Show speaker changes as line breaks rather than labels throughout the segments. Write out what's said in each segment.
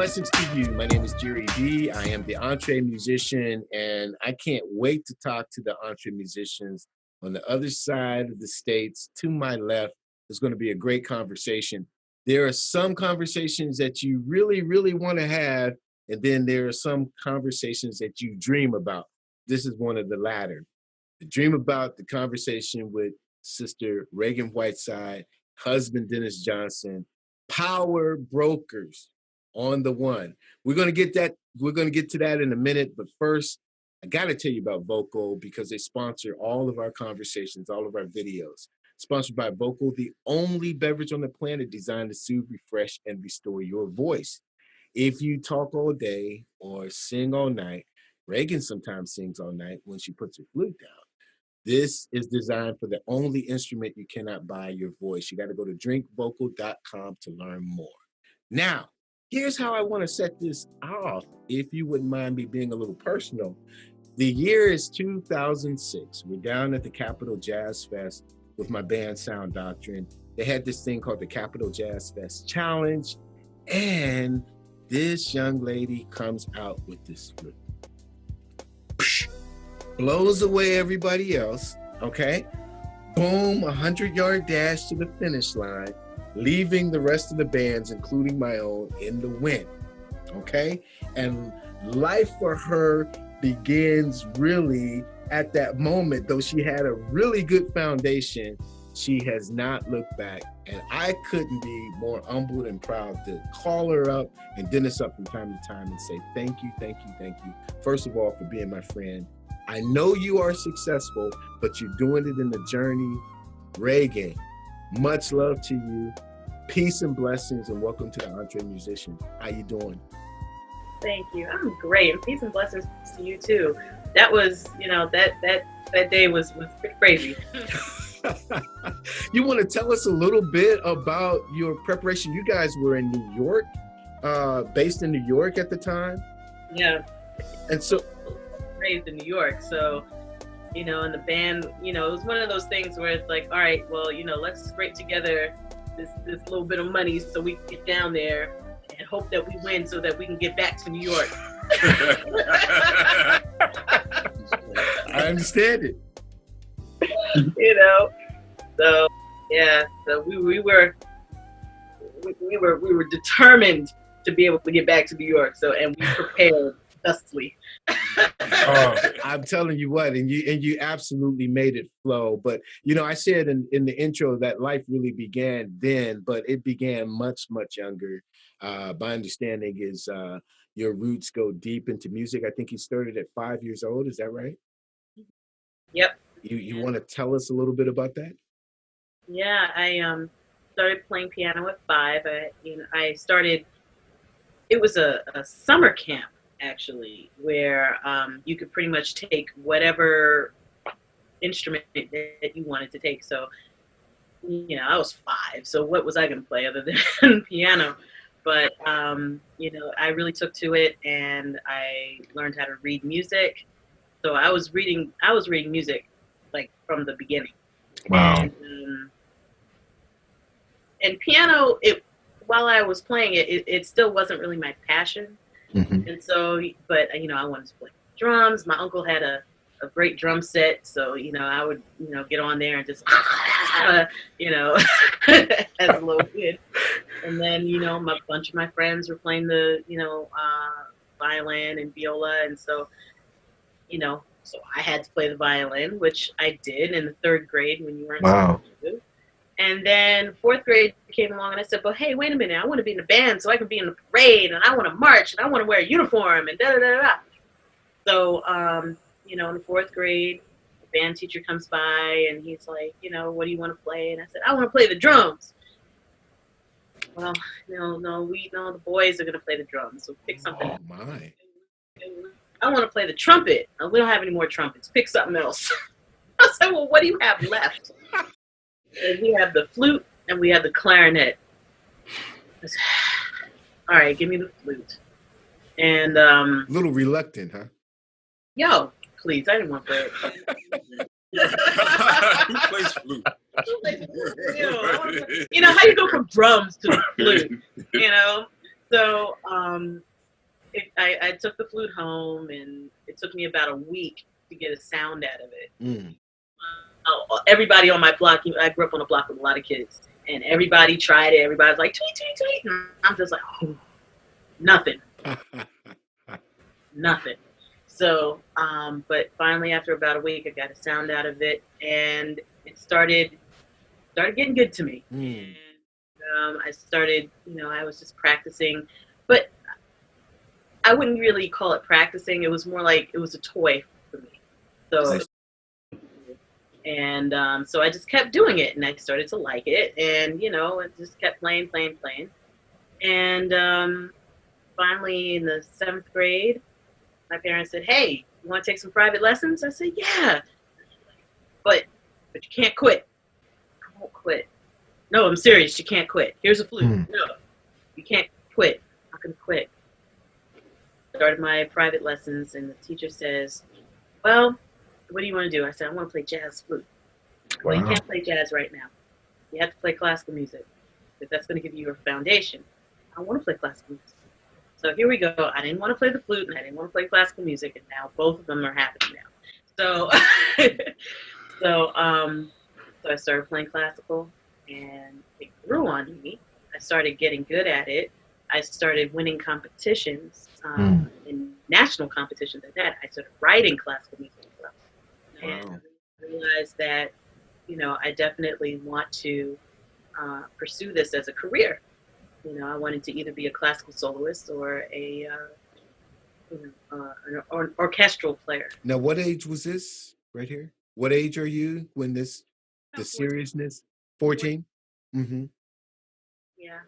Blessings to you. My name is Jere D. I am the EntreMusician, and I can't wait to talk to the EntreMusicians on the other side of the states. To my left, there's going to be a great conversation. There are some conversations that you really, really want to have, and then there are some conversations that you dream about. This is one of the latter. I dream about the conversation with Sister Ragan Whiteside, husband Dennis Johnson, power brokers on the one. We're going to get to that in a minute, but first, I got to tell you about Vocal because they sponsor all of our conversations, all of our videos. Sponsored by Vocal, the only beverage on the planet designed to soothe, refresh, and restore your voice. If you talk all day or sing all night, Ragan sometimes sings all night when she puts her flute down. This is designed for the only instrument you cannot buy, your voice. You got to go to drinkvocal.com to learn more. Now, here's how I want to set this off, if you wouldn't mind me being a little personal. The year is 2006. We're down at the Capitol Jazz Fest with my band Sound Doctrine. They had this thing called the Capitol Jazz Fest Challenge, and this young lady comes out with this flute. Blows away everybody else, okay? Boom, 100-yard dash to the finish line, leaving the rest of the bands, including my own, in the wind, okay? And life for her begins really at that moment. Though she had a really good foundation, she has not looked back. And I couldn't be more humbled and proud to call her up and Dennis up from time to time and say, thank you, thank you, thank you. First of all, for being my friend. I know you are successful, but you're doing it in the journey. Ragan, much love to you. Peace and blessings, and welcome to the EntreMusician. How you doing?
Thank you. I'm great, and peace and blessings to you too. That was, that day was pretty crazy.
You want to tell us a little bit about your preparation? You guys were in New York, based in New York at the time.
Yeah.
And so,
raised in New York, so and the band, it was one of those things where it's like, all right, well, let's scrape together this little bit of money so we can get down there and hope that we win so that we can get back to New York.
I understand it.
So yeah, so we were determined to be able to get back to New York. So, and we prepared thusly.
I'm telling you what, and you absolutely made it flow. But I said in the intro that life really began then, but it began much, much younger. My understanding is your roots go deep into music. I think you started at 5 years old. Is that right?
Yep.
You want to tell us a little bit about that?
Yeah, I started playing piano at 5. I started. It was a summer camp, actually, where you could pretty much take whatever instrument that you wanted to take. So, I was 5, so what was I going to play other than piano? But, I really took to it, and I learned how to read music. So I was reading music, like, from the beginning.
Wow.
And piano, while I was playing it still wasn't really my passion.
Mm-hmm.
And so, but, I wanted to play drums. My uncle had a great drum set. So, I would, get on there and just, as a little kid. And then, a bunch of my friends were playing the, violin and viola. And so, so I had to play the violin, which I did in the 3rd grade when you weren't
Wow.
supposed to. And then 4th grade came along and I said, well, hey, wait a minute. I want to be in the band so I can be in the parade and I want to march and I want to wear a uniform and da-da-da-da. So, in the 4th grade, the band teacher comes by and he's like, what do you want to play? And I said, I want to play the drums. Well, no, the boys are going to play the drums. So pick something.
Oh, my.
I want to play the trumpet. We don't have any more trumpets. Pick something else. I said, well, what do you have left? And we have the flute and we have the clarinet. I said, all right, give me the flute. And
a little reluctant, huh?
Yo, please, I didn't want to play it.
Who plays flute?
How you go from drums to the flute? So I took the flute home, and it took me about a week to get a sound out of it.
Mm.
Everybody on my block, I grew up on a block with a lot of kids, and everybody tried it. Everybody's like, tweet, tweet, tweet. And I'm just like, oh, nothing. Nothing. So, but finally, after about a week, I got a sound out of it, and it started getting good to me.
Mm.
And I started, I was just practicing, but I wouldn't really call it practicing. It was more like it was a toy for me. So, and so I just kept doing it, and I started to like it, and I just kept playing. And finally, in the 7th grade, my parents said, "Hey, you want to take some private lessons?" I said, "Yeah, but you can't quit." I won't quit. No, I'm serious. You can't quit. Here's a flute. No, you can't quit. I'm not gonna quit. Started my private lessons, and the teacher says, "Well, what do you want to do?" I said, "I want to play jazz flute." Wow. Well, you can't play jazz right now. You have to play classical music, because that's going to give you your foundation. I want to play classical music. So here we go. I didn't want to play the flute, and I didn't want to play classical music, and now both of them are happening now. So, so I started playing classical, and it grew on me. I started getting good at it. I started winning competitions, in national competitions at that. I started writing classical music as well. And I realized that, I definitely want to pursue this as a career. I wanted to either be a classical soloist or an orchestral player.
Now, what age was this right here? What age are you when the seriousness? 14? Mm-hmm.
Yeah.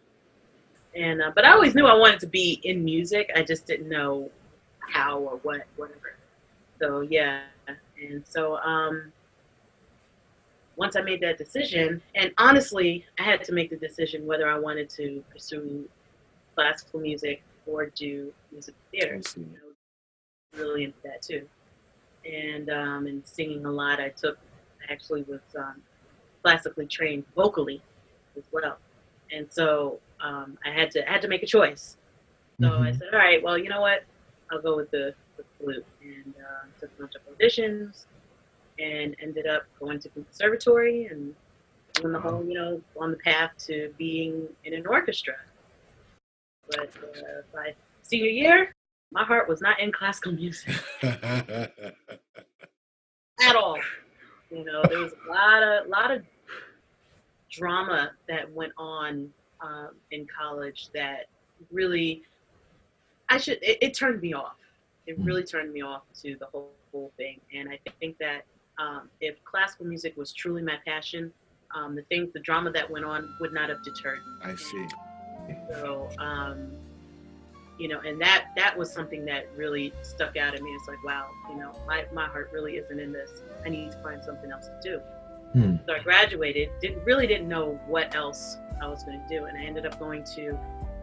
And but I always knew I wanted to be in music. I just didn't know how or whatever. So yeah. And so once I made that decision, and honestly, I had to make the decision whether I wanted to pursue classical music or do music theater. I was really into that too. And singing a lot. I actually was classically trained vocally as well. And so I had to make a choice. So I said, all right, well, you know what? I'll go with the flute. And took a bunch of auditions and ended up going to conservatory and doing the whole, on the path to being in an orchestra. But by senior year, my heart was not in classical music at all. There was a lot of drama that went on in college that really, it turned me off. It really turned me off to the whole thing. And I think that if classical music was truly my passion, the drama that went on would not have deterred me.
I see.
So, and that was something that really stuck out at me. It's like, wow, my heart really isn't in this. I need to find something else to do. So I graduated, didn't know what else I was going to do. And I ended up going to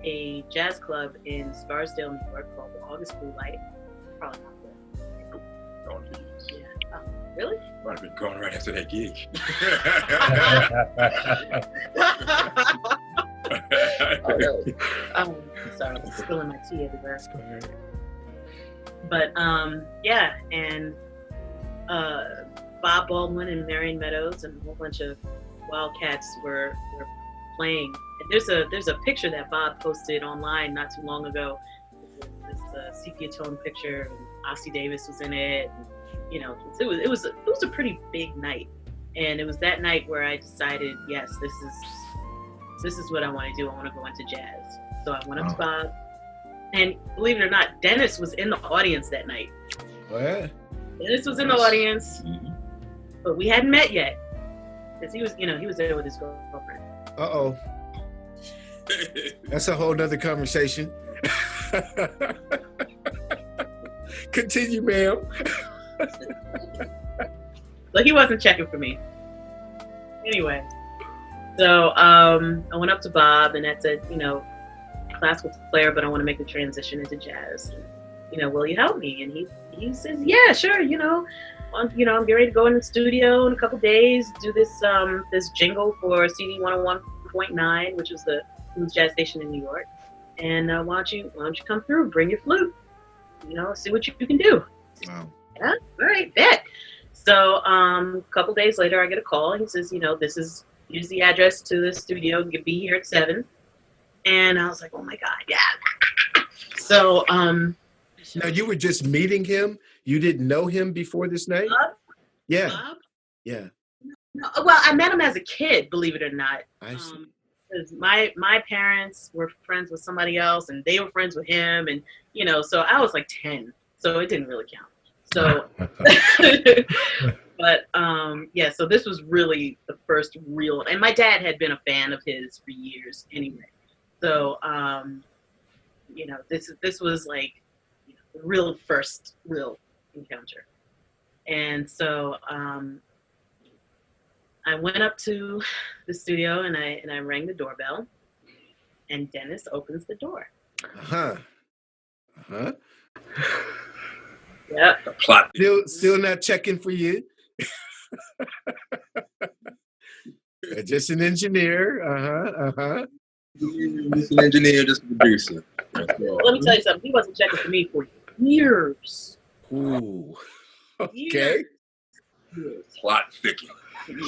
a jazz club in Scarsdale, New York called the August Blue Light. Probably not good. Yeah. Oh, really?
Might have been gone right after that gig.
I'm sorry, I'm spilling my tea everywhere. But yeah, and Bob Baldwin and Marion Meadows and a whole bunch of Wildcats were playing. And there's a picture that Bob posted online not too long ago. This sepia tone picture, and Ossie Davis was in it. And, it was a pretty big night, and it was that night where I decided, yes, this is what I want to do. I want to go into jazz. So I went up to Bob, and believe it or not, Dennis was in the audience that night.
Oh, yeah?
Dennis was in the audience, but we hadn't met yet, because he was there with his girlfriend.
Uh-oh. That's a whole nother conversation. Continue, ma'am.
So he wasn't checking for me. Anyway, so I went up to Bob and I said, classical player, but I want to make the transition into jazz. Will you help me? And he says, yeah, sure. I'm getting ready to go in the studio in a couple days, do this jingle for CD 101.9, which was the jazz station in New York. and why don't you come through, bring your flute, see what you can do.
Wow.
Yeah, all right, bet. So a couple days later, I get a call, and he says, here's the address to the studio. You can be here at 7. And I was like, oh my God, yeah. So
now you were just meeting him. You didn't know him before this night. Yeah. Yeah.
No, well, I met him as a kid, believe it or not.
I see.
Because my parents were friends with somebody else, and they were friends with him, and so I was like 10, so it didn't really count. So, but yeah, so this was really the first real, and my dad had been a fan of his for years anyway. So, this was like the real first real encounter, and so I went up to the studio and I rang the doorbell, and Dennis opens the door. Yep.
The plot.
Still not checking for you. Just an engineer.
Just an engineer, just a producer.
Let me tell you something. He wasn't checking for me for years.
Ooh. Okay.
Years.
Plot thicken.
Yeah.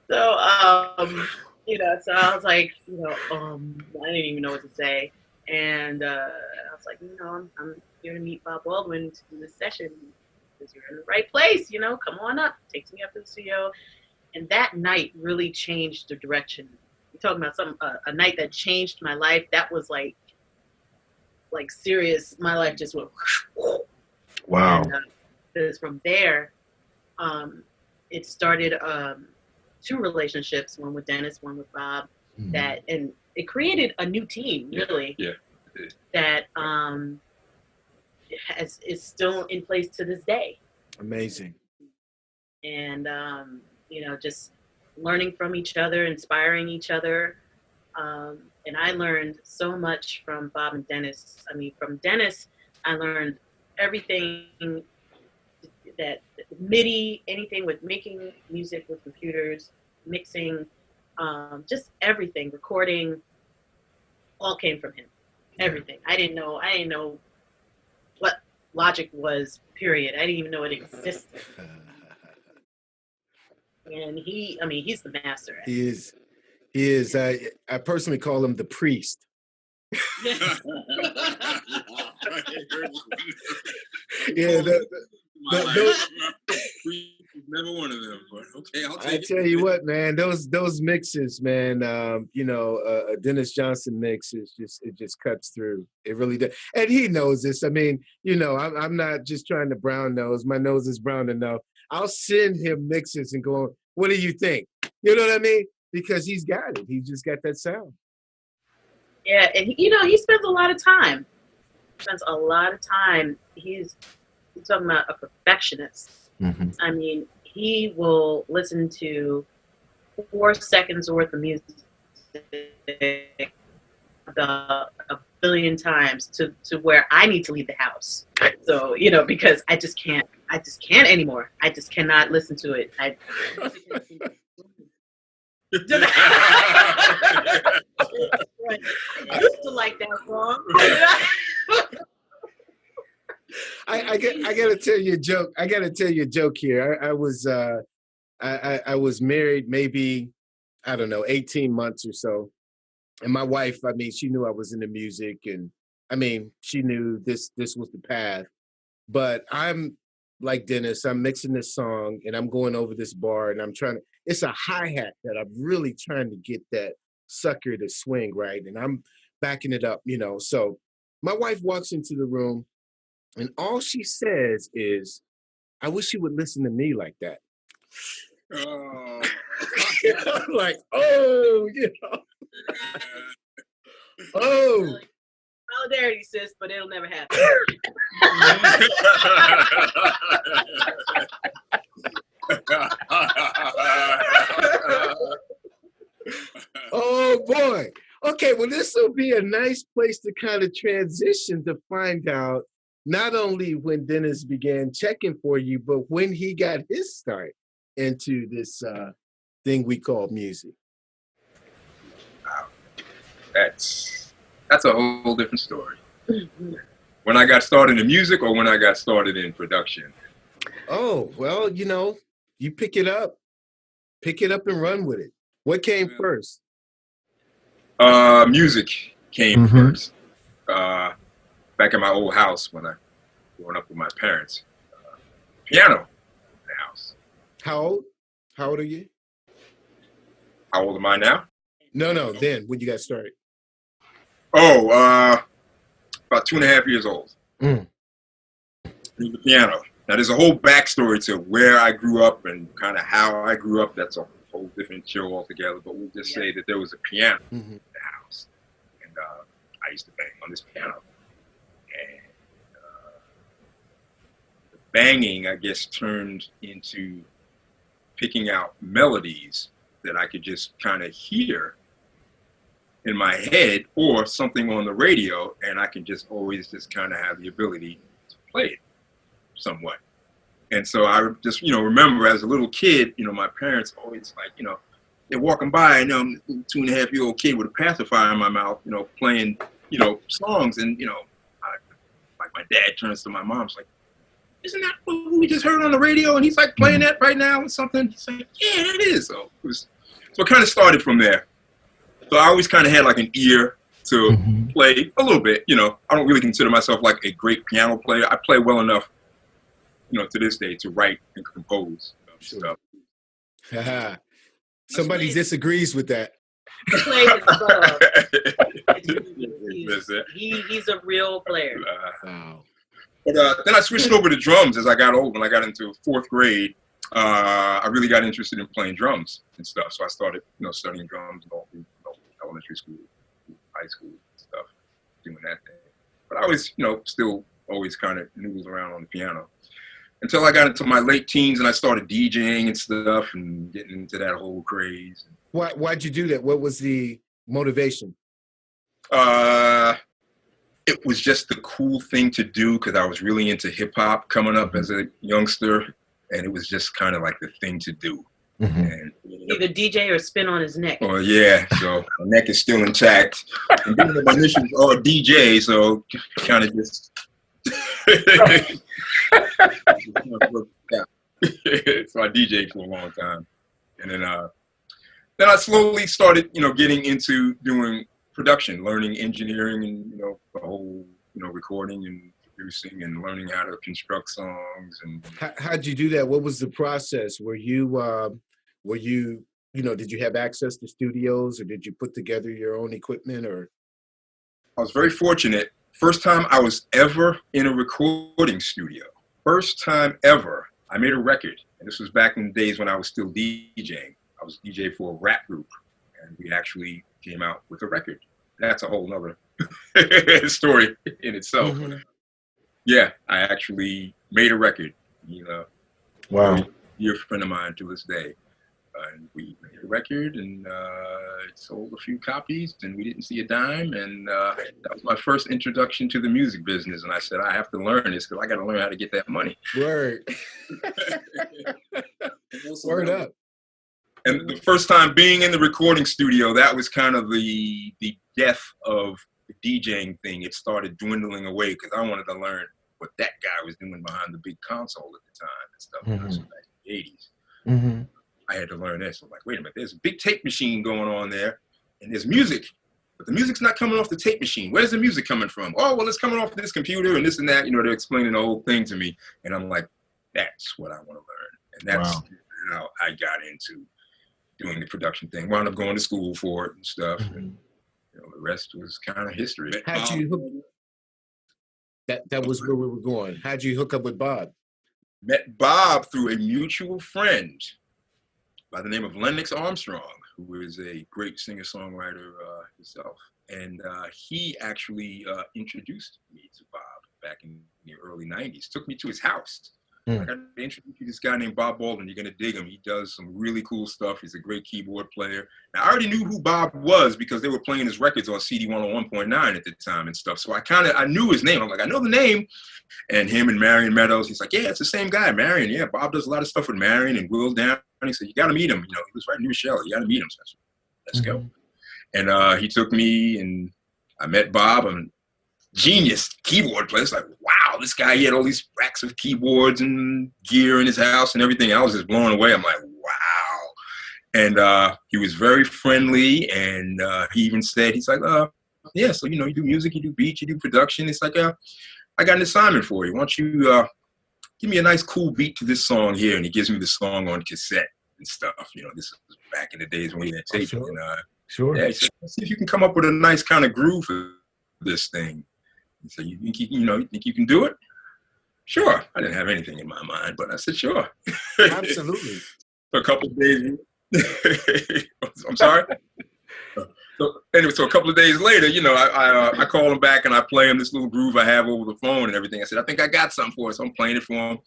So so I was like, I didn't even know what to say, and I was like, I'm here to meet Bob Baldwin to do this session because you're in the right place. Come on up. Takes me up to the studio, and that night really changed the direction. You're talking about a night that changed my life. That was like serious. My life just went.
Wow.
And, because from there, it started 2 relationships, one with Dennis, one with Bob, and it created a new team, really.
Yeah.
That is still in place to this day.
Amazing.
And just learning from each other, inspiring each other. And I learned so much from Bob and Dennis. I mean, from Dennis, I learned everything that MIDI, anything with making music with computers, mixing, just everything, recording, all came from him. Everything. I didn't know what Logic was, period. I didn't even know it existed. And he's the master.
He is. I personally call him the priest. Yeah,
never one of them, but okay, I'll take
I tell you what, man, those mixes, man, a Dennis Johnson mix it just cuts through. It really does. And he knows this. I mean, I'm not just trying to brown nose. My nose is brown enough. I'll send him mixes and go, what do you think? You know what I mean? Because he's got it. He's just got that sound.
Yeah, and he spends a lot of time. He's talking about a perfectionist.
Mm-hmm.
I mean, he will listen to 4 seconds worth of music about 1 billion times to where I need to leave the house. So, because I just can't anymore. I just cannot listen to it. I used to like that song.
I gotta tell you a joke. I gotta tell you a joke here. I was married maybe, I don't know, 18 months or so. And my wife, I mean, she knew I was into music, and I mean, she knew this was the path. But I'm like Dennis, I'm mixing this song and I'm going over this bar and it's a hi-hat that I'm really trying to get that sucker to swing, right? And I'm backing it up, So my wife walks into the room and all she says is, I wish you would listen to me like that.
Oh.
I'm like, oh, oh.
Solidarity, sis, but it'll never happen.
Oh boy. Okay, well, this will be a nice place to kind of transition to find out not only when Dennis began checking for you, but when he got his start into this thing we call music.
that's a whole different story. When I got started in music or when I got started in production?
Oh, well, you know, you pick it up and run with it. What came first?
Music came first. Back in my old house when I growing up with my parents, piano in the house.
How old? How old are you?
How old am I now?
No, then when you got started.
Oh, about 2.5 years old.
Mm.
The piano. Now, there's a whole backstory to where I grew up and kind of how I grew up. That's a whole different show altogether. But we'll just say that there was a piano in the house, and I used to bang on this piano. And the banging, I guess, turned into picking out melodies that I could just kind of hear in my head or something on the radio, and I can just always just kind of have the ability to play it somewhat. And so I just, remember as a little kid, my parents always they're walking by and I'm a 2.5-year-old kid with a pacifier in my mouth, playing, songs. And, like my dad turns to my mom, it's like, isn't that what we just heard on the radio? And he's like playing that right now or something. He's like, yeah, that is. So it kind of started from there. So I always kind of had like an ear to play a little bit. I don't really consider myself like a great piano player. I play well enough, to this day to write and compose stuff.
Somebody disagrees with that.
He's a real player.
Wow.
But then I switched over to drums as I got old. When I got into 4th grade, I really got interested in playing drums and stuff. So I started, studying drums all through elementary school, high school stuff, doing that thing. But I was, still always kind of noodles around on the piano until I got into my late teens and I started DJing and stuff and getting into that whole craze.
Why'd you do that? What was the motivation?
It was just the cool thing to do because I was really into hip hop coming up as a youngster, and it was just kind of like the thing to do. And,
either DJ or spin on his neck.
Oh yeah, so my neck is still intact. And being that my initials are DJ, so kind of just. So I DJed for a long time, and then I slowly started, getting into doing production, learning engineering, and the whole, recording and producing, and learning how to construct songs. And
how'd you do that? What was the process? Were you, did you have access to studios, or did you put together your own equipment? Or
I was very fortunate. First time I was ever in a recording studio. First time ever, I made a record. And this was back in the days when I was still DJing. I was DJ for a rap group, and we actually came out with a record. That's a whole nother story in itself. Yeah, I actually made a record.
Wow.
Dear friend of mine to this day. And we made a record, and it sold a few copies, and we didn't see a dime. And that was my first introduction to the music business. And I said, I have to learn this because I got to learn how to get that money.
Word. Word up.
And the first time being in the recording studio, that was kind of the death of the DJing thing. It started dwindling away because I wanted to learn what that guy was doing behind the big console at the time and stuff. That was back in the 80s. I had to learn this. I'm like, wait a minute, there's a big tape machine going on there, and there's music, but the music's not coming off the tape machine. Where's the music coming from? Oh, well, it's coming off this computer and this and that. They're explaining the whole thing to me, and I'm like, that's what I want to learn. And that's how I got into doing the production thing. Wound up going to school for it and stuff. And, the rest was kind of history.
How'd you hook? That was where we were going. How'd you hook up with Bob?
Met Bob through a mutual friend by the name of Lennox Armstrong, who is a great singer-songwriter himself. And he actually introduced me to Bob back in the early 90s, took me to his house. I got to introduce you to this guy named Bob Baldwin. You're going to dig him. He does some really cool stuff. He's a great keyboard player. Now, I already knew who Bob was because they were playing his records on CD 101.9 at the time and stuff. So I knew his name. I'm like, I know the name. And him and Marion Meadows, he's like, yeah, it's the same guy, Marion. Yeah, Bob does a lot of stuff with Marion and Will Down. He said, you got to meet him. He was right in New Michelle. You got to meet him. So I said, let's go. And he took me, and I met Bob, and genius keyboard player. It's like, wow, this guy, he had all these racks of keyboards and gear in his house and everything. I was just blown away. I'm like, wow. And he was very friendly, and he even said, he's like, yeah, so, you do music, you do beats, you do production. It's like, I got an assignment for you. Why don't you give me a nice, cool beat to this song here? And he gives me the song on cassette and stuff. This is back in the days when we had tape.
Sure.
And,
Sure.
yeah, he said, let's see if you can come up with a nice kind of groove for this thing. So you think you think you can do it? Sure. I didn't have anything in my mind, but I said sure.
Absolutely.
For a couple of days. I'm sorry. So anyway, so a couple of days later, I call him back and I play him this little groove I have over the phone and everything. I said, I think I got something for it, so I'm playing it for him.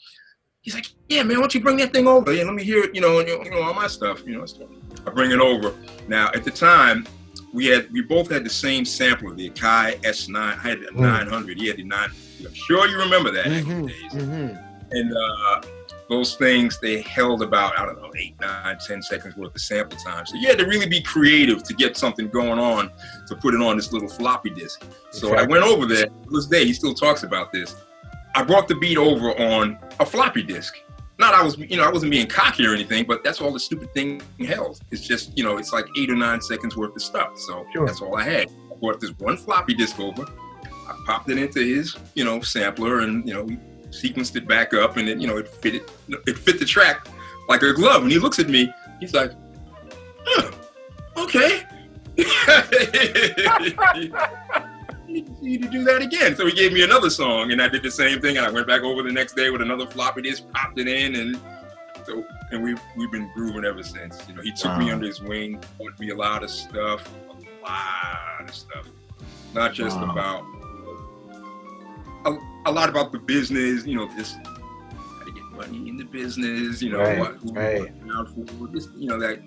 He's like, yeah, man, why don't you bring that thing over? Yeah, let me hear it, all my stuff. So I bring it over. Now, at the time, we both had the same sampler, the Akai S9. I had the 900. He had the 900. I'm sure you remember that. And those things, they held about, 8, 9, 10 seconds worth of sample time. So you had to really be creative to get something going on to put it on this little floppy disk. So I went over there. To this day, he still talks about this. I brought the beat over on a floppy disk. Not I wasn't being cocky or anything, but that's all the stupid thing held. It's just, it's like 8 or 9 seconds worth of stuff. So That's all I had. I brought this one floppy disk over. I popped it into his, sampler, and, we sequenced it back up, and it fit the track like a glove. And he looks at me, he's like, okay. You need to do that again. So he gave me another song, and I did the same thing. And I went back over the next day with another floppy disk, popped it in, and we've been grooving ever since. He took me under his wing, taught me a lot of stuff. Not just about a lot about the business. Just how to get money in the business. That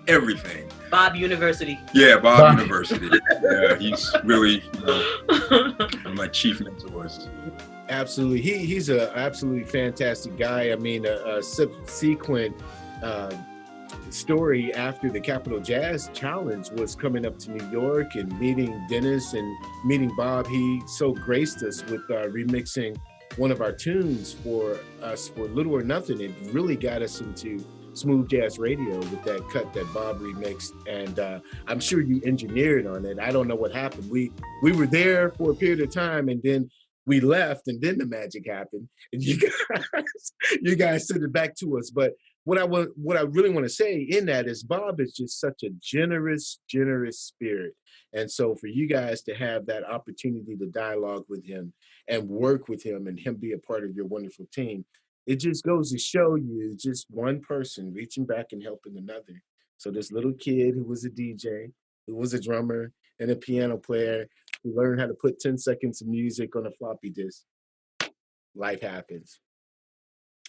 everything.
Bob University.
Yeah, Bob University. Yeah, he's really one of my chief mentors.
Absolutely. He's an absolutely fantastic guy. I mean, a subsequent story after the Capitol Jazz Challenge was coming up to New York and meeting Dennis and meeting Bob. He so graced us with remixing one of our tunes for us for Little or Nothing. It really got us into smooth jazz radio with that cut that Bob remixed, and I'm sure you engineered on it. I don't know what happened. We were there for a period of time, and then we left, and then the magic happened, and you guys sent it back to us. But what I really want to say in that is Bob is just such a generous spirit, and so for you guys to have that opportunity to dialogue with him and work with him, and him be a part of your wonderful team. It just goes to show you just one person reaching back and helping another. So this little kid who was a DJ, who was a drummer and a piano player, who learned how to put 10 seconds of music on a floppy disk, life happens.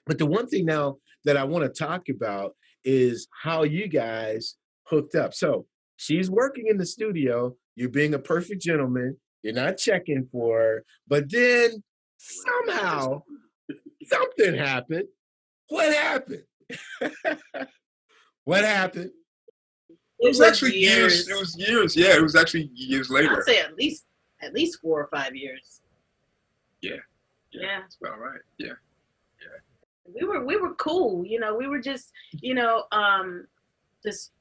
But the one thing now that I want to talk about is how you guys hooked up. So she's working in the studio, you're being a perfect gentleman, you're not checking for her, but then somehow something happened. What happened? What happened?
It was actually years. It was years. Yeah, it was actually years later.
I'd say at least 4 or 5 years.
Yeah. That's about right. Yeah.
We were cool. We were just just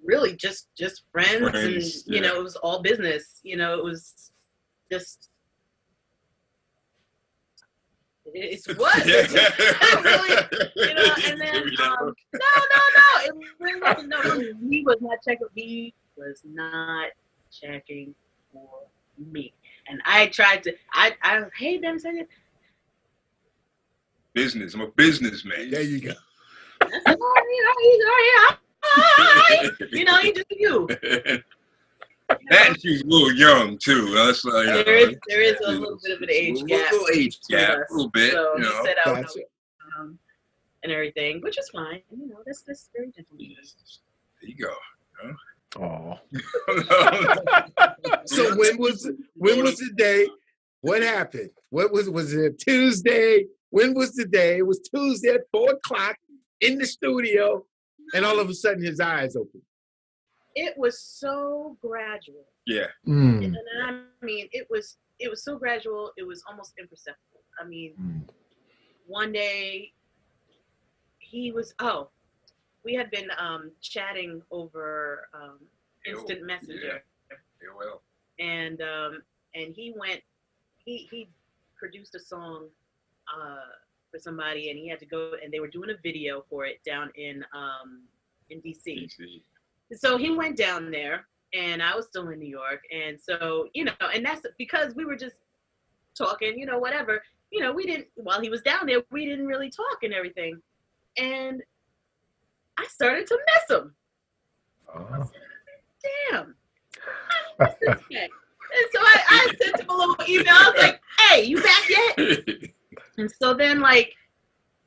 really just friends, and it was all business. It was just. It's what?
Yeah.
Really, and then no. It really wasn't. No, he was not checking. He was not checking for me, and I tried to. I hey, them saying
business. I'm a businessman.
There you go.
You do you.
And she's a little young too. That's
there is a little bit of an age gap.
A little bit.
So he said I was
Gotcha.
and everything, which is fine. That's very different.
There you go.
Oh. So when was the day? What happened? Was it Tuesday? When was the day? It was Tuesday at 4:00 in the studio, and all of a sudden his eyes opened.
it was so gradual.
Yeah.
And I mean, it was so gradual. It was almost imperceptible. I mean, one day we had been chatting over instant messenger.
AOL.
And he produced a song for somebody, and he had to go, and they were doing a video for it down in DC. So he went down there, and I was still in New York, and so, you know, and that's because we were just talking, you know, whatever, you know, while he was down there, we didn't really talk and everything, and I started to miss him. I said, damn, I miss this guy. And so I sent him a little email. I was like, hey, you back yet? And so then, like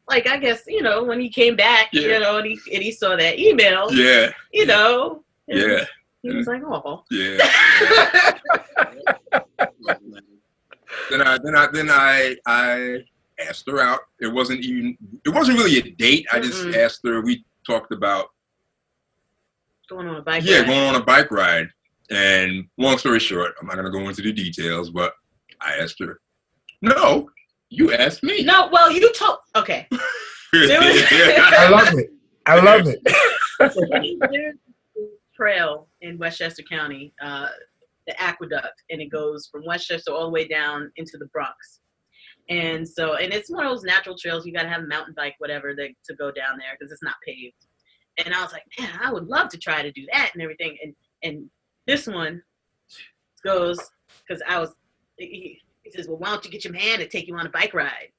I guess, you know, when he came back, you know, and he saw that email, you know, he was like, oh.
Yeah. Then I asked her out. It wasn't really a date. I just asked her. We talked about
going on a bike ride.
Yeah, going on a bike ride. And long story short, I'm not going to go into the details, but I asked her. No, you asked me.
No, well, you told. Okay.
I love it. I love it.
There's a trail in Westchester County, the Aqueduct, and it goes from Westchester all the way down into the Bronx. And so, and it's one of those natural trails. You got to have a mountain bike, whatever, to go down there because it's not paved. And I was like, man, I would love to try to do that and everything. And this one goes, because he says, well, why don't you get your man to take you on a bike ride?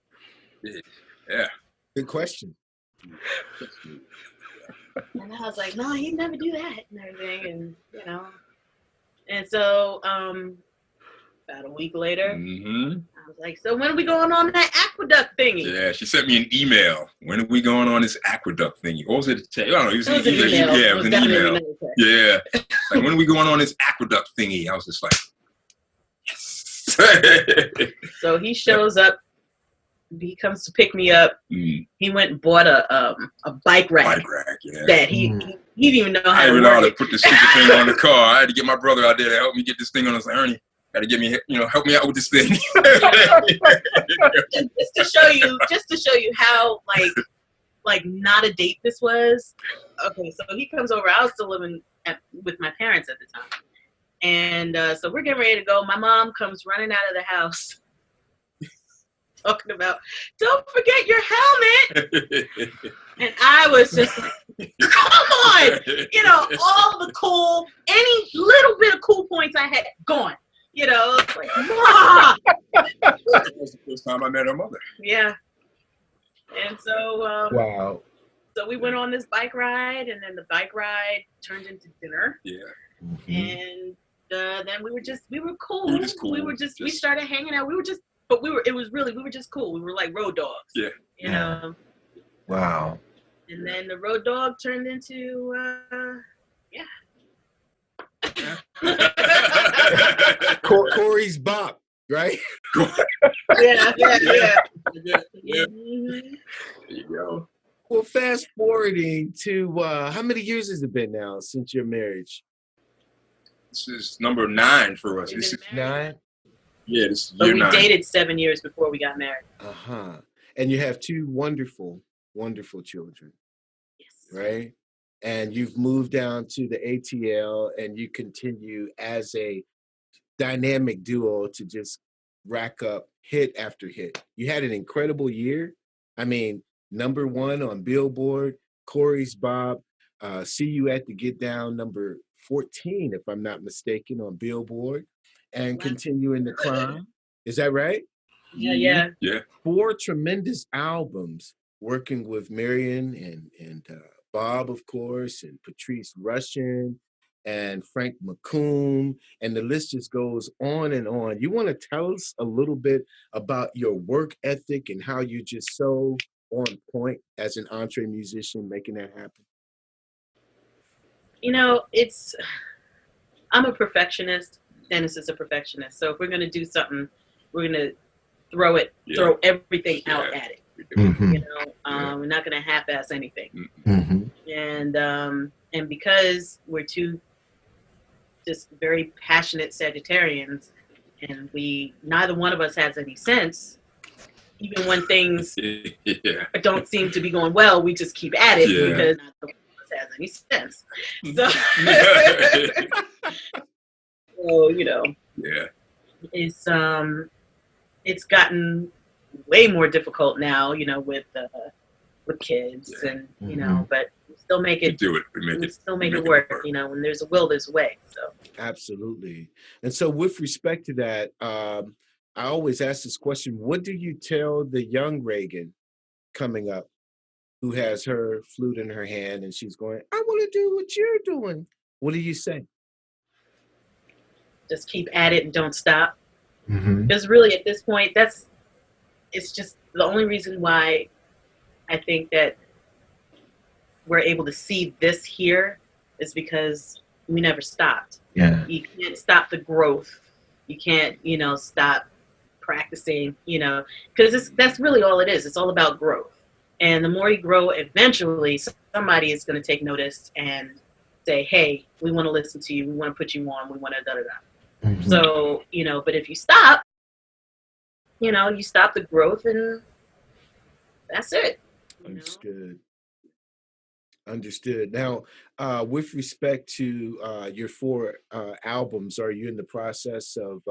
Yeah.
Good question.
And I was like, no, he'd never do that and everything. And, you know. And so about a week later, I was like, so when are we going on that aqueduct thingy?
Yeah, she sent me an email. When are we going on this aqueduct thingy? What was it? I don't know. It was an email. Yeah, it was an email. Yeah. Like, when are we going on this aqueduct thingy? I was just like, yes.
So he shows up. He comes to pick me up. He went and bought a bike rack.
Bike rack, yeah.
That he didn't even know how to
I didn't
work
know how to
it.
put this stupid thing on the car. I had to get my brother out there to help me get this thing on. I was like, Ernie, got to get me, help me out with this thing. just to show you how like not a date this was. Okay, so he comes over. I was still living with my parents at the time, and so we're getting ready to go. My mom comes running out of the house, talking about, don't forget your helmet. And I was just like, come on, all the cool, any little bit of cool points I had gone. It's like, Ma! That was the first time I met her mother.
Yeah. And so,
wow.
So we went on this bike ride, and then the bike ride turned into dinner.
Yeah.
And then we were cool.
We were just cool.
We started hanging out. We were just cool. We were like road dogs.
Yeah.
Wow.
And then the road dog turned into,
Corey's Bop, right?
Yeah.
There you go.
Well, fast forwarding to how many years has it been now since your marriage?
This is number 9 for us. This is
9?
Yeah, this is
but
year
we
9.
dated 7 years before we got married.
And you have 2 wonderful, wonderful children.
Yes.
Right? And you've moved down to the ATL, and you continue as a dynamic duo to just rack up hit after hit. You had an incredible year. I mean, number 1 on Billboard, Corey's Bob, See You at the Get Down, number 14, if I'm not mistaken, on Billboard, and continuing to climb. Is that right?
Yeah.
4 tremendous albums, working with Marion and Bob, of course, and Patrice Rushen and Frank McComb, and the list just goes on and on. You want to tell us a little bit about your work ethic and how you're just so on point as an entre musician making that happen?
I'm a perfectionist. Dennis is a perfectionist. So if we're going to do something, we're going to throw everything out at it. We're not going to half-ass anything. And because we're 2 just very passionate Sagittarians, and neither one of us has any sense. Even when things don't seem to be going well, we just keep at it because neither one of us has any sense. So, it's gotten way more difficult now, with kids and but we still make it. We still make it work. When there's a will, there's a way. So
absolutely. And so, with respect to that, I always ask this question: what do you tell the young Ragan coming up, who has her flute in her hand and she's going, "I want to do what you're doing"? What do you say?
Just keep at it and don't stop. Because really, at this point, it's just the only reason why I think that we're able to see this here is because we never stopped.
Yeah.
You can't stop the growth. You can't, stop practicing, because that's really all it is. It's all about growth. And the more you grow, eventually somebody is going to take notice and say, hey, we want to listen to you. We want to put you on. We want to da-da-da. So, but if you stop, you stop the growth and that's it.
Understood. Now, with respect to your 4 albums, are you in the process of,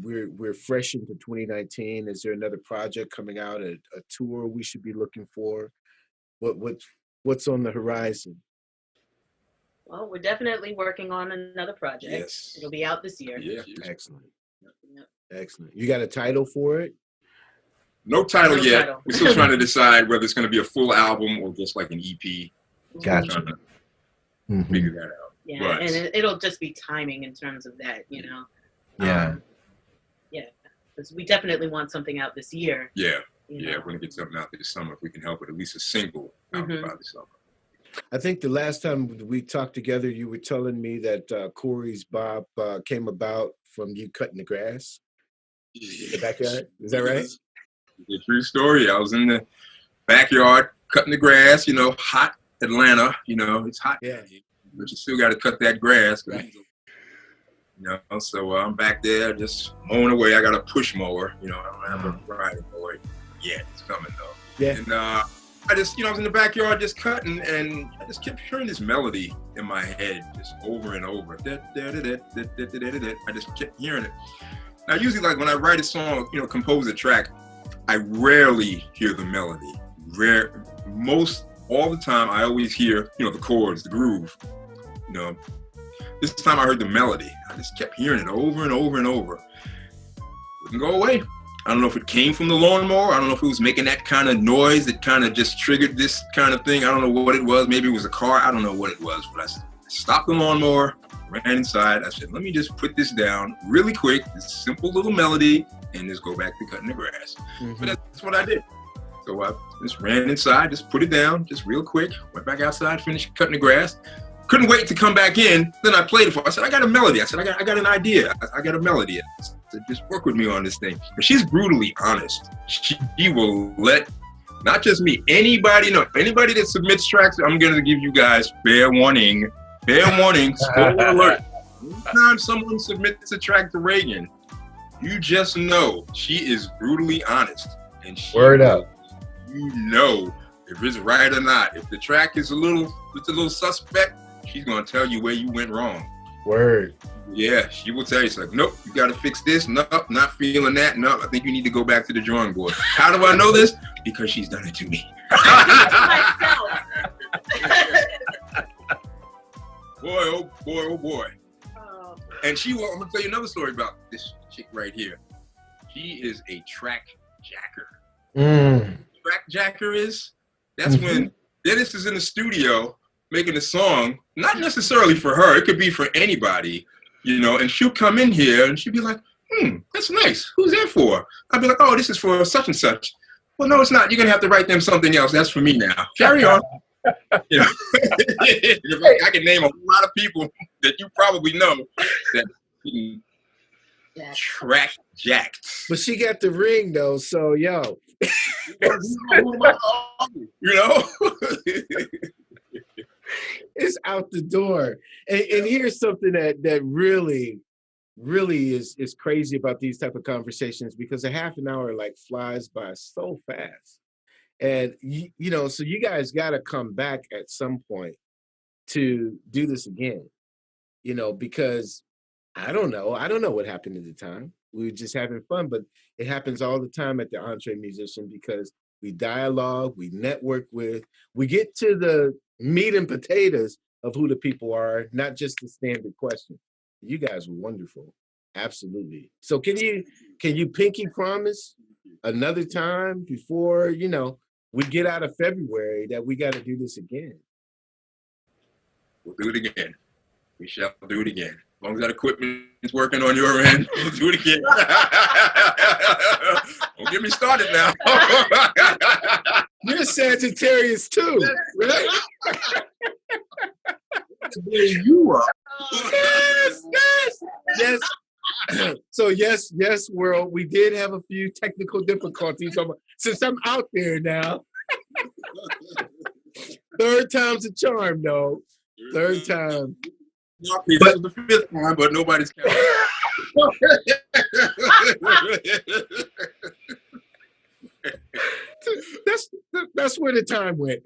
we're fresh into 2019. Is there another project coming out, a tour we should be looking for? What's on the horizon?
Well, we're definitely working on another project.
Yes.
It'll be out this year.
Yeah.
Excellent. Excellent. You got a title for it?
No title yet. We're still trying to decide whether it's going to be a full album or just like an EP.
Gotcha.
Figure that out.
Yeah, but, and it'll just be timing in terms of that,
Yeah.
Because we definitely want something out this year.
Yeah. We're going to get something out this summer if we can help it. At least a single out by the summer.
I think the last time we talked together, you were telling me that Corey's Bop came about from you cutting the grass in the backyard. Is that right?
It's a true story. I was in the backyard cutting the grass, hot Atlanta, it's hot.
Yeah.
But you still got to cut that grass.
Right.
So I'm back there just mowing away. I got a push mower, I don't have a riding mower yet. It's coming though.
Yeah.
And I just, I was in the backyard just cutting, and I just kept hearing this melody in my head just over and over. I just kept hearing it. Now, usually, like when I write a song, compose a track, I rarely hear the melody. All the time, I always hear, the chords, the groove. This time I heard the melody. I just kept hearing it over and over and over. Wouldn't go away. I don't know if it came from the lawnmower. I don't know if it was making that kind of noise that kind of just triggered this kind of thing. I don't know what it was. Maybe it was a car. I don't know what it was. But I stopped the lawnmower, ran inside. I said, let me just put this down really quick, this simple little melody, and just go back to cutting the grass. But that's what I did. So I just ran inside, just put it down, just real quick, went back outside, finished cutting the grass. Couldn't wait to come back in. Then I played it for her. I said, I got a melody. I said, I got an idea. I got a melody. I said, just work with me on this thing. But she's brutally honest. She will let, not just me, anybody know. Anybody that submits tracks, I'm going to give you guys fair warning. Fair warning. Spoiler alert. Anytime someone submits a track to Ragan, you just know she is brutally honest. And she
Word up.
If it's right or not. If the track is a little suspect, she's going to tell you where you went wrong.
Word.
Yeah, she will tell you. It's like, nope, you got to fix this. Nope, not feeling that. Nope, I think you need to go back to the drawing board. How do I know this? Because she's done it to me. Boy, oh boy, oh boy. And I'm going to tell you another story about this chick right here. She is a track jacker. Track jacker that's when Dennis is in the studio making a song, not necessarily for her, it could be for anybody, and she'll come in here and she'll be like, that's nice. Who's that for? I'll be like, oh, this is for such and such. Well, no, it's not. You're going to have to write them something else. That's for me now. Carry on. I can name a lot of people that you probably know that track jacked.
But she got the ring though, so yo. It's out the door. And here's something that really is crazy about these type of conversations, because a half an hour like flies by so fast. And you know, so you guys got to come back at some point to do this again, you know, because I don't know what happened at the time. We were just having fun, but it happens all the time at the EntreMusician, because we dialogue, we network with, we get to the meat and potatoes of who the people are, not just the standard question. You guys were wonderful. Absolutely. So can you pinky promise another time before, you know, we get out of February that we got to do this again?
We'll do it again. We shall do it again. As long as that equipment is working on your end, we'll do it again. Don't get me started now.
You're Sagittarius too, right?
You are.
Yes. So yes, world, we did have a few technical difficulties. Since I'm out there now, third time's a charm, though. Third time.
But the fifth time, but nobody's counting.
That's where the time went.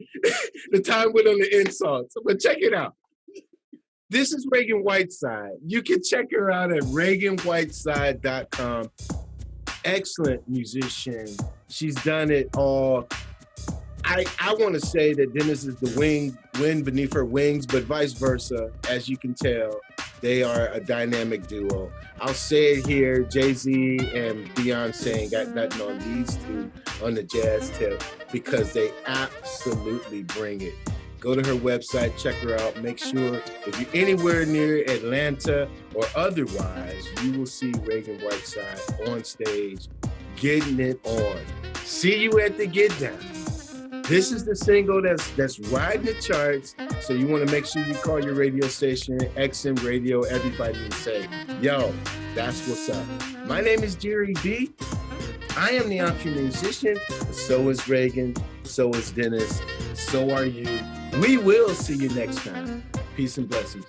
The time went on the insults. But check it out. This is Ragan Whiteside. You can check her out at RaganWhiteside.com. Excellent musician. She's done it all. I want to say that Dennis is the wind beneath her wings, but vice versa. As you can tell, they are a dynamic duo. I'll say it here, Jay-Z and Beyonce ain't got nothing on these two on the jazz tip, because they absolutely bring it. Go to her website, check her out. Make sure if you're anywhere near Atlanta or otherwise, you will see Ragan Whiteside on stage, getting it on. See you at the Get Down. This is the single that's riding the charts, so you want to make sure you call your radio station, XM Radio, everybody, and say, yo, that's what's up. My name is Jere B. I am the EntreMusician. So is Ragan. So is Dennis. So are you. We will see you next time. Peace and blessings.